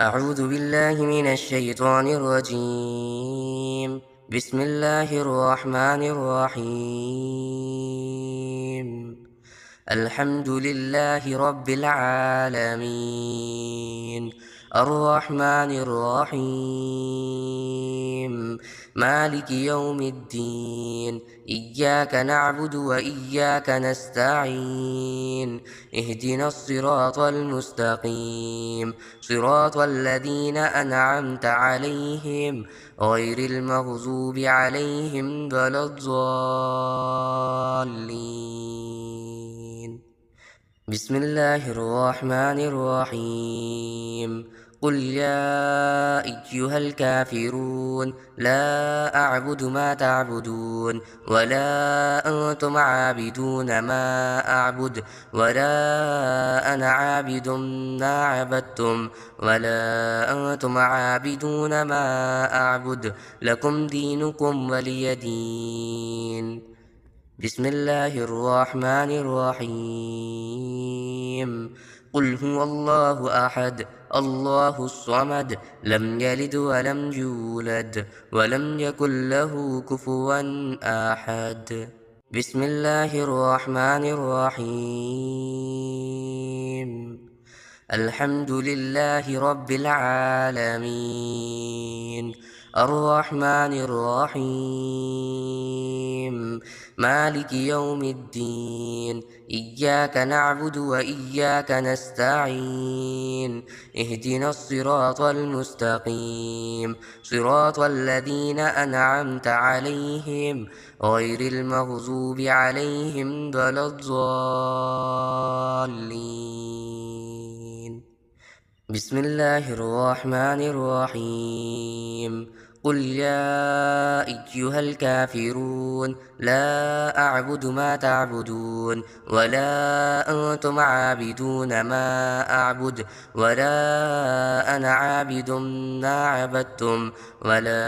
أعوذ بالله من الشيطان الرجيم. بسم الله الرحمن الرحيم. الحمد لله رب العالمين، الرحمن الرحيم، مالك يوم الدين. إياك نعبد وإياك نستعين، اهدنا الصراط المستقيم، صراط الذين أنعمت عليهم غير المغضوب عليهم ولا الضالين. بسم الله الرحمن الرحيم. قل يا أيها الكافرون لا أعبد ما تعبدون ولا أنتم عابدون ما أعبد ولا أنا عابد ما عبدتم ولا أنتم عابدون ما أعبد، لكم دينكم ولي دين. بسم الله الرحمن الرحيم. قل هو الله أحد الله الصمد لم يلد ولم يولد ولم يكن له كفوا أحد. بسم الله الرحمن الرحيم. الحمد لله رب العالمين، الرحمن الرحيم، مالك يوم الدين. إياك نعبد وإياك نستعين، اهدنا الصراط المستقيم، صراط الذين أنعمت عليهم غير المغضوب عليهم ولا الضالين. بسم الله الرحمن الرحيم. قل يا أيها الكافرون لا أعبد ما تعبدون ولا أنتم عابدون ما أعبد ولا أنا عابد ما عبدتم ولا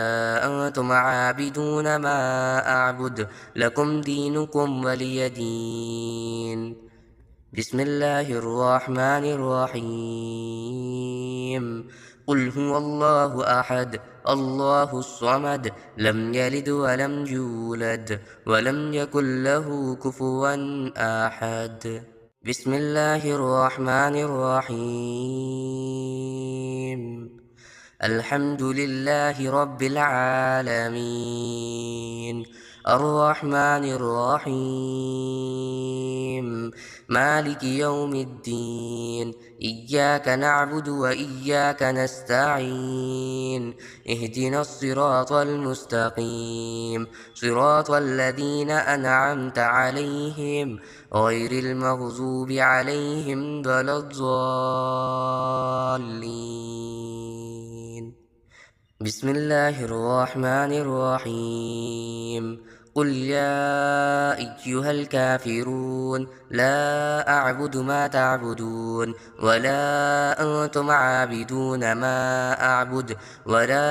أنتم عابدون ما أعبد، لكم دينكم ولي دين. بسم الله الرحمن الرحيم. قل هو الله أحد الله الصمد لم يلد ولم يولد ولم يكن له كفوا أحد. بسم الله الرحمن الرحيم. الحمد لله رب العالمين، الرحمن الرحيم، مالك يوم الدين. إياك نعبد وإياك نستعين، اهدنا الصراط المستقيم، صراط الذين أنعمت عليهم غير المغضوب عليهم ولا الضالين. بسم الله الرحمن الرحيم. قل يا أيها الكافرون لا أعبد ما تعبدون ولا أنتم عابدون ما أعبد ولا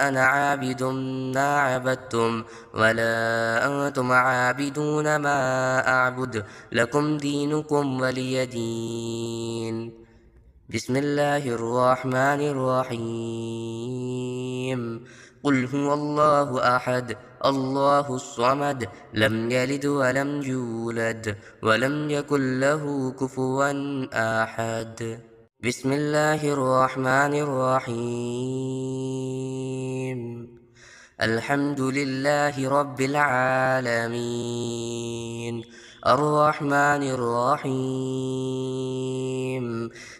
أنا عابد ما عبدتم ولا أنتم عابدون ما أعبد، لكم دينكم ولي دين. بسم الله الرحمن الرحيم. قل هو الله أحد الله الصمد لم يلد ولم يولد ولم يكن له كفوا أحد. بسم الله الرحمن الرحيم. الحمد لله رب العالمين، الرحمن الرحيم،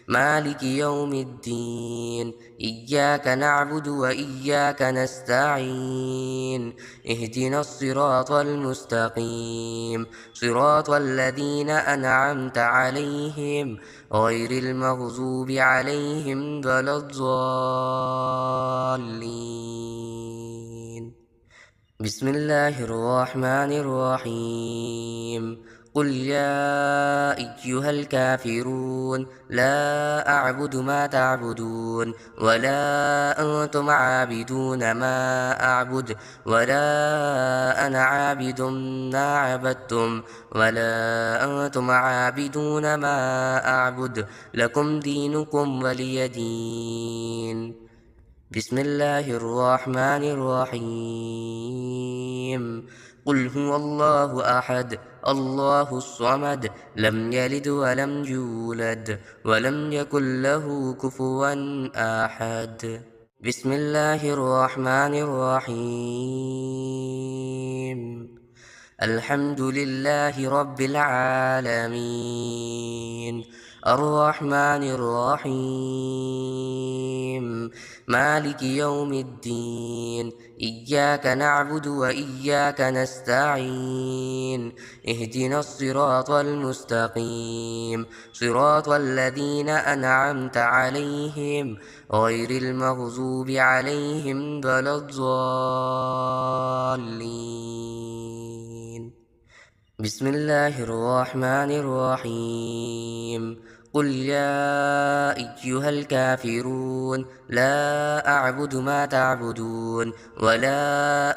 مالك يوم الدين. إياك نعبد وإياك نستعين، اهدنا الصراط المستقيم، صراط الذين أنعمت عليهم غير المغضوب عليهم ولا الضالين. بسم الله الرحمن الرحيم. قل يا أيها الكافرون لا أعبد ما تعبدون ولا أنتم عابدون ما أعبد ولا أنا عابد ما عبدتم ولا أنتم عابدون ما أعبد لكم دينكم ولي دين. بسم الله الرحمن الرحيم. قل هو الله أحد الله الصمد لم يلد ولم يولد ولم يكن له كفوا أحد. بسم الله الرحمن الرحيم. الحمد لله رب العالمين الرحمن الرحيم مالك يوم الدين إياك نعبد وإياك نستعين اهدنا الصراط المستقيم صراط الذين أنعمت عليهم غير المغضوب عليهم ولا الضالين. بسم الله الرحمن الرحيم. قل يا أيها الكافرون لا أعبد ما تعبدون ولا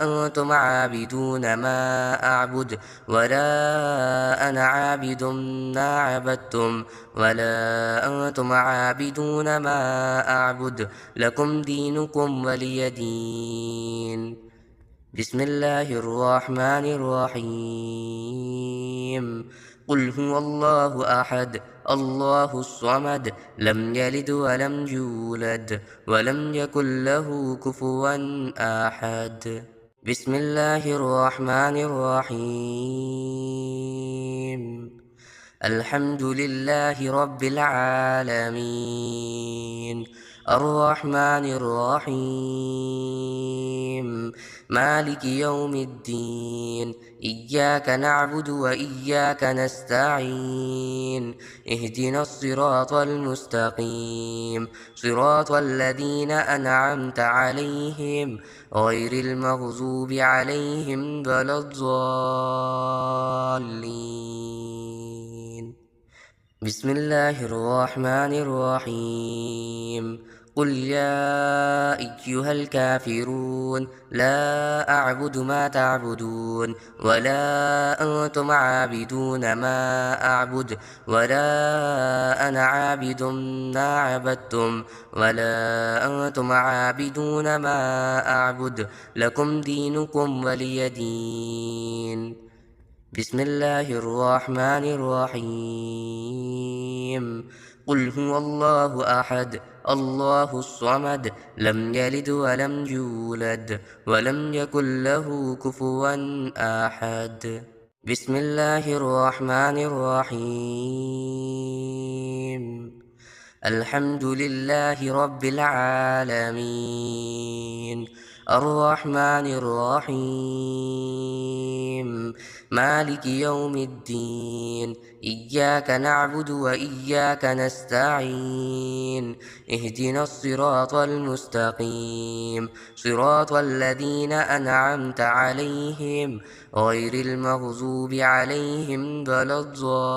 أنتم عابدون ما أعبد ولا أنا عابد ما عبدتم ولا أنتم عابدون ما أعبد لكم دينكم ولي دين. بسم الله الرحمن الرحيم. قل هو الله أحد الله الصمد لم يلد ولم يولد ولم يكن له كفوا أحد. بسم الله الرحمن الرحيم. الحمد لله رب العالمين الرحمن الرحيم مالك يوم الدين إياك نعبد وإياك نستعين اهدنا الصراط المستقيم صراط الذين أنعمت عليهم غير المغضوب عليهم ولا الضالين. بسم الله الرحمن الرحيم. قل يا أيها الكافرون لا أعبد ما تعبدون ولا أنتم عابدون ما أعبد ولا أنا عابد ما عبدتم ولا أنتم عابدون ما أعبد لكم دينكم ولي دين. بسم الله الرحمن الرحيم. قل هو الله أحد الله الصمد لم يلد ولم يولد ولم يكن له كفوا أحد. بسم الله الرحمن الرحيم. الحمد لله رب العالمين الرحمن الرحيم مالك يوم الدين إياك نعبد وإياك نستعين اهدنا الصراط المستقيم صراط الذين أنعمت عليهم غير المغضوب عليهم ولا الضالين.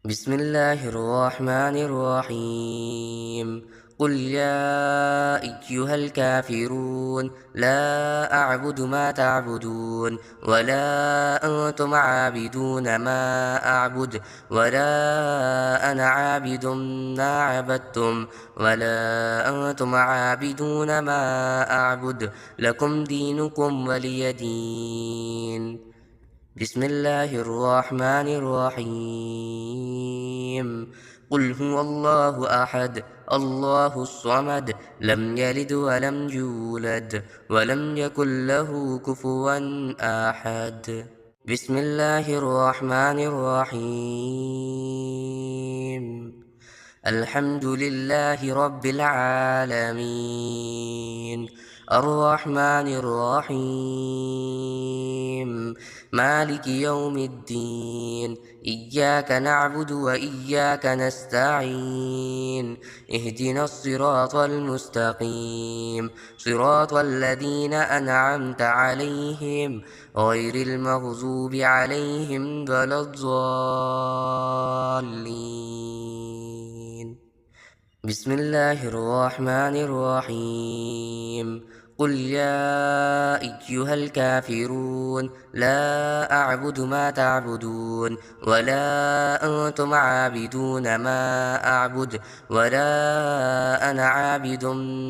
بسم الله الرحمن الرحيم. قل يا أيها الكافرون لا أعبد ما تعبدون ولا أنتم عابدون ما أعبد ولا أنا عابد ما عبدتم ولا أنتم عابدون ما أعبد لكم دينكم ولي دين. بسم الله الرحمن الرحيم. قل هو الله أحد الله الصمد لم يلد ولم يولد ولم يكن له كفوا أحد. بسم الله الرحمن الرحيم. الحمد لله رب العالمين الرحمن الرحيم مالك يوم الدين إياك نعبد وإياك نستعين اهدنا الصراط المستقيم صراط الذين أنعمت عليهم غير المغضوب عليهم ولا الضالين بسم الله الرحمن الرحيم قل يا أيها الكافرون لا أعبد ما تعبدون ولا أنتم عابدون ما أعبد ولا أنا عابد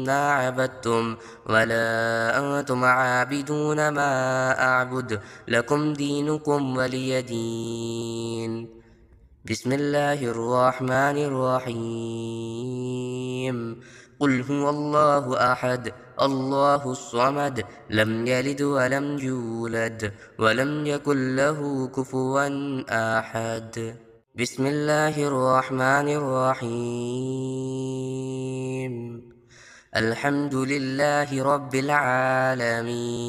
ما عبدتم ولا أنتم عابدون ما أعبد لكم دينكم ولي دين بسم الله الرحمن الرحيم قل هو الله أحد الله الصمد لم يلد ولم يولد ولم يكن له كفوا أحد بسم الله الرحمن الرحيم الحمد لله رب العالمين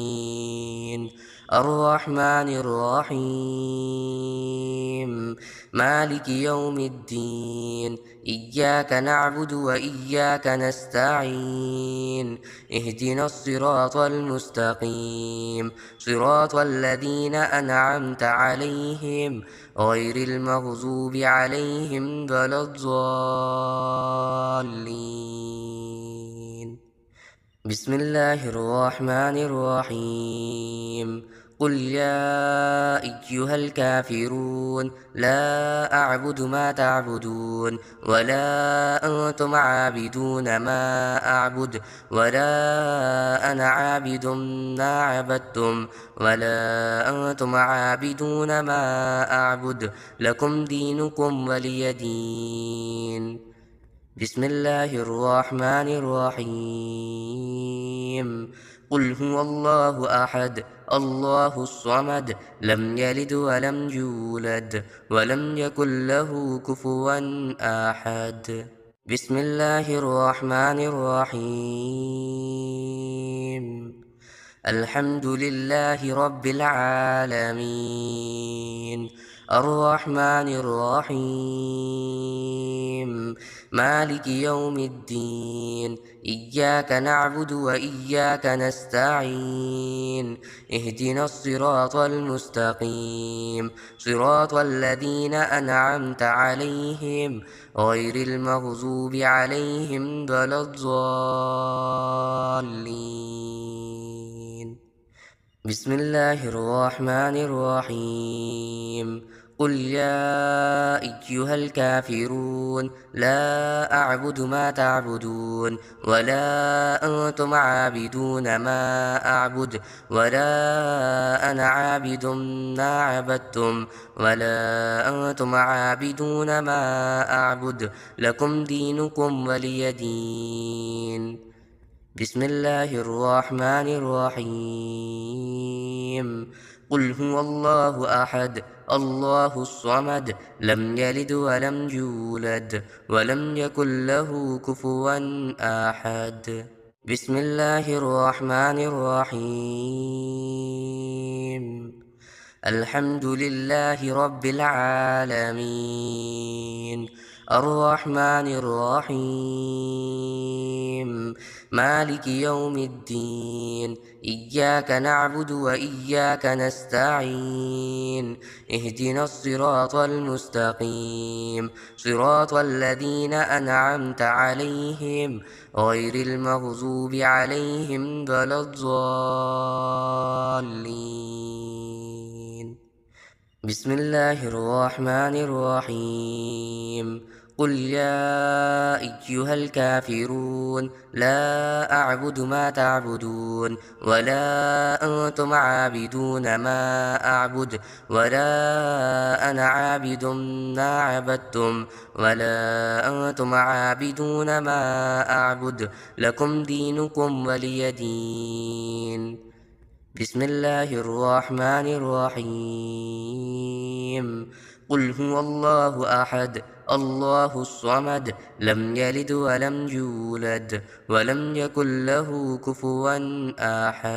الرحمن الرحيم مالك يوم الدين إياك نعبد وإياك نستعين اهدنا الصراط المستقيم صراط الذين أنعمت عليهم غير المغضوب عليهم ولا الضالين بسم الله الرحمن الرحيم قل يا أيها الكافرون لا أعبد ما تعبدون ولا أنتم عابدون ما أعبد ولا أنا عابد ما عبدتم ولا أنتم عابدون ما أعبد لكم دينكم ولي دين بسم الله الرحمن الرحيم قل هو الله أحد الله الصمد لم يلد ولم يولد ولم يكن له كفوا أحد بسم الله الرحمن الرحيم الحمد لله رب العالمين الرحمن الرحيم مالك يوم الدين إياك نعبد وإياك نستعين اهدنا الصراط المستقيم صراط الذين أنعمت عليهم غير المغضوب عليهم ولا الضالين بسم الله الرحمن الرحيم قل يا أيها الكافرون لا أعبد ما تعبدون ولا أنتم عابدون ما أعبد ولا أنا عابد ما عبدتم ولا أنتم عابدون ما أعبد لكم دينكم ولي دين بسم الله الرحمن الرحيم قل هو الله أحد الله الصمد لم يلد ولم يولد ولم يكن له كفوا أحد بسم الله الرحمن الرحيم الحمد لله رب العالمين الرحمن الرحيم مالك يوم الدين إياك نعبد وإياك نستعين اهدنا الصراط المستقيم صراط الذين أنعمت عليهم غير المغضوب عليهم ولا الضالين بسم الله الرحمن الرحيم قل يا أيها الكافرون لا أعبد ما تعبدون ولا أنتم عابدون ما أعبد ولا أنا عابد ما عبدتم ولا أنتم عابدون ما أعبد لكم دينكم ولي دين بسم الله الرحمن الرحيم قل هو الله أحد الله الصمد لم يلد ولم يولد ولم يكن له كفوا أحد.